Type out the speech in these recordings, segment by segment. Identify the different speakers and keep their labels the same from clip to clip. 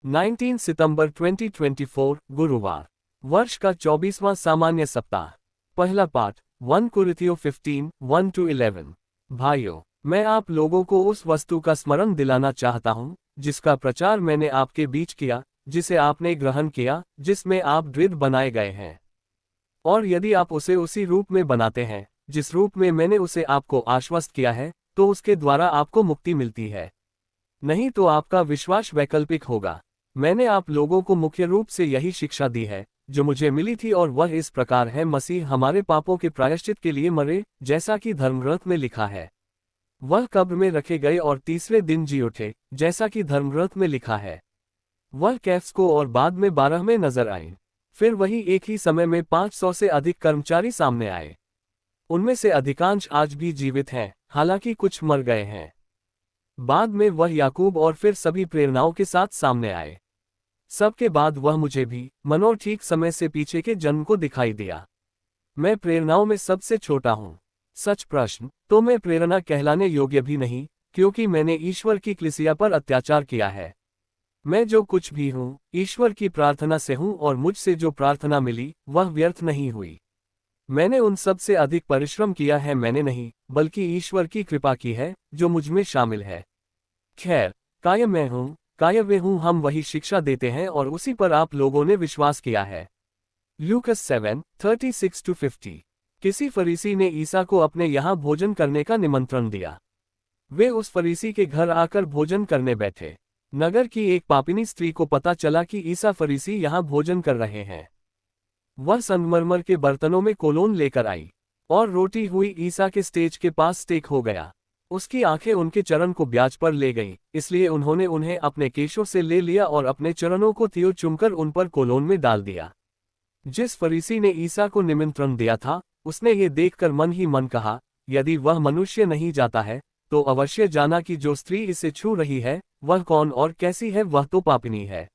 Speaker 1: 19 सितंबर 2024 गुरुवार। वर्ष का 24वां सामान्य सप्ताह। पहला पाठ 1 कुरिन्थियों 15, 1-11। भाइयों, मैं आप लोगों को उस वस्तु का स्मरण दिलाना चाहता हूं, जिसका प्रचार मैंने आपके बीच किया, जिसे आपने ग्रहण किया, जिसमें आप दृढ़ बनाए गए हैं। और यदि आप उसे उसी रूप में बनाते हैं, जिस रूप में मैंने उसे आपको आश्वस्त किया है, तो उसके द्वारा आपको मुक्ति मिलती है। नहीं तो आपका विश्वास वैकल्पिक होगा। मैंने आप लोगों को मुख्य रूप से यही शिक्षा दी है, जो मुझे मिली थी, और वह इस प्रकार है: मसीह हमारे पापों के प्रायश्चित के लिए मरे, जैसा कि धर्मग्रंथ में लिखा है। वह कब्र में रखे गए और तीसरे दिन जी उठे, जैसा कि धर्मग्रंथ में लिखा है। वह कैफ्स को और बाद में 12 में नजर आए। फिर वही एक ही समय में 500 से अधिक कर्मचारी सामने आए। उनमें से अधिकांश आज भी जीवित हैं, हालांकि कुछ मर गए हैं। बाद में वह याकूब और फिर सभी प्रेरणाओं के साथ सामने आए। सबके बाद वह मुझे भी, मनो ठीक समय से पीछे के जन्म को दिखाई दिया। मैं प्रेरणाओं में सबसे छोटा हूँ। सच प्रश्न, तो मैं प्रेरणा कहलाने योग्य भी नहीं, क्योंकि मैंने ईश्वर की कलीसिया पर अत्याचार किया है। मैं जो कुछ भी हूँ, ईश्वर की प्रार्थना से हूँ, और मुझसे जो प्रार्थना मिली, वह व्यर्थ नहीं हुई। मैंने उन सब से अधिक परिश्रम किया है, मैंने नहीं, बल्कि ईश्वर की कृपा की है, जो मुझ में शामिल है। खैर, काय मैं हूँ, काय वे हूँ, हम वही शिक्षा देते हैं, और उसी पर आप लोगों ने विश्वास किया है। लूकस 7, 36-50। किसी फरीसी ने ईसा को अपने यहाँ भोजन करने का निमंत्रण दिया। वे उस फरीसी के घर आकर भोजन करने बैठे। नगर की एक पापिनी स्त्री को पता चला कि ईसा फरीसी यहाँ भोजन कर रहे हैं। वह संगमरमर के बर्तनों में कोलोन लेकर आई, और रोटी हुई ईसा के स्टेज के पास स्टेक हो गया। उसकी आंखें उनके चरण को ब्याज पर ले गईं, इसलिए उन्होंने उन्हें अपने केशों से ले लिया और अपने चरणों को थियो चुमकर उन पर कोलोन में डाल दिया। जिस फरीसी ने ईसा को निमंत्रण दिया था, उसने ये देखकर मन ही मन कहा, यदि वह मनुष्य नहीं जाता है, तो अवश्य जाना कि जो स्त्री इसे छू रही है, वह कौन और कैसी है, वह तो पापिनी है।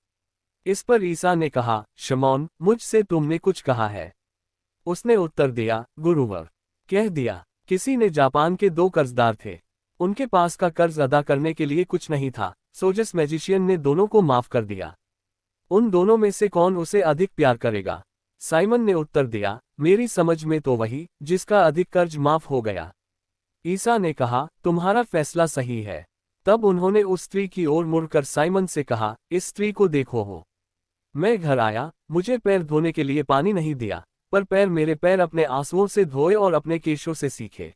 Speaker 1: इस पर ईसा ने कहा, शमौन, मुझसे तुमने कुछ कहा है? उसने उत्तर दिया, गुरुवर। कह दिया। किसी ने जापान के 2 कर्जदार थे। उनके पास का कर्ज अदा करने के लिए कुछ नहीं था, सो जिस मैजिशियन ने दोनों को माफ कर दिया। उन दोनों में से कौन उसे अधिक प्यार करेगा? साइमन ने उत्तर दिया, मेरी समझ में तो वही, जिसका अधिक कर्ज माफ हो गया। ईसा ने कहा, तुम्हारा फैसला सही है। तब उन्होंने उस स्त्री की ओर मुड़कर साइमन से कहा, इस स्त्री को देखो हो। मैं घर आया, मुझे पैर धोने के लिए पानी नहीं दिया, पर पैर मेरे पैर अपने आंसुओं से धोए और अपने केशों से सीखे।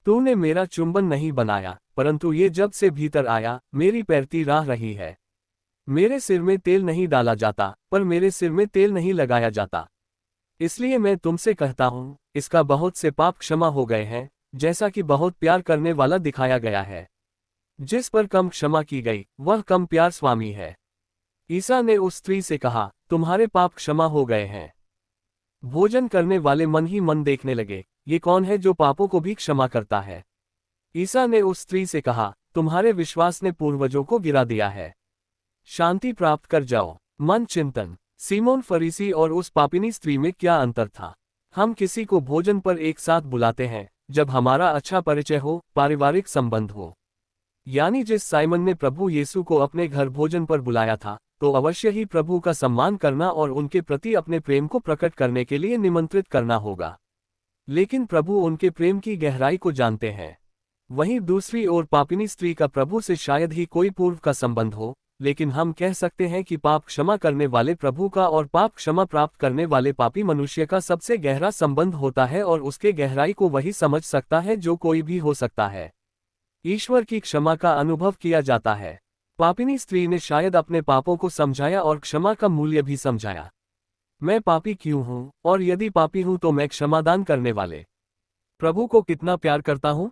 Speaker 1: तूने मेरा चुंबन नहीं बनाया, परंतु ये जब से भीतर आया, मेरी पैरती राह रही है। मेरे सिर में तेल नहीं डाला जाता, पर मेरे सिर में तेल नहीं लगाया जाता। इसलिए मैं तुमसे कहता हूँ, इसका बहुत से पाप क्षमा हो गए हैं, जैसा कि बहुत प्यार करने वाला दिखाया गया है। जिस पर कम क्षमा की गई, वह कम प्यार स्वामी है। ईसा ने उस स्त्री से कहा, तुम्हारे पाप क्षमा हो गए हैं। भोजन करने वाले मन ही मन देखने लगे, ये कौन है जो पापों को भी क्षमा करता है? ईसा ने उस स्त्री से कहा, तुम्हारे विश्वास ने पूर्वजों को गिरा दिया है। शांति प्राप्त कर जाओ। मन चिंतन। सीमोन फरीसी और उस पापिनी स्त्री में क्या अंतर था? हम किसी को भोजन पर एक साथ बुलाते हैं, जब हमारा अच्छा परिचय हो, पारिवारिक संबंध हो। यानी जिस साइमन ने प्रभु यीशु को अपने घर भोजन पर बुलाया था, तो अवश्य ही प्रभु का सम्मान करना और उनके प्रति अपने प्रेम को प्रकट करने के लिए निमंत्रित करना होगा। लेकिन प्रभु उनके प्रेम की गहराई को जानते हैं। वहीं दूसरी ओर पापिनी स्त्री का प्रभु से शायद ही कोई पूर्व का संबंध हो, लेकिन हम कह सकते हैं कि पाप क्षमा करने वाले प्रभु का और पाप क्षमा प्राप्त करने वाले पापी मनुष्य का सबसे गहरा संबंध होता है, और उसके गहराई को वही समझ सकता है जो कोई भी हो सकता है। ईश्वर की क्षमा का अनुभव किया जाता है। पापिनी स्त्री ने शायद अपने पापों को समझाया और क्षमा का मूल्य भी समझाया। मैं पापी क्यों हूँ, और यदि पापी हूँ तो मैं क्षमादान करने वाले प्रभु को कितना प्यार करता हूँ।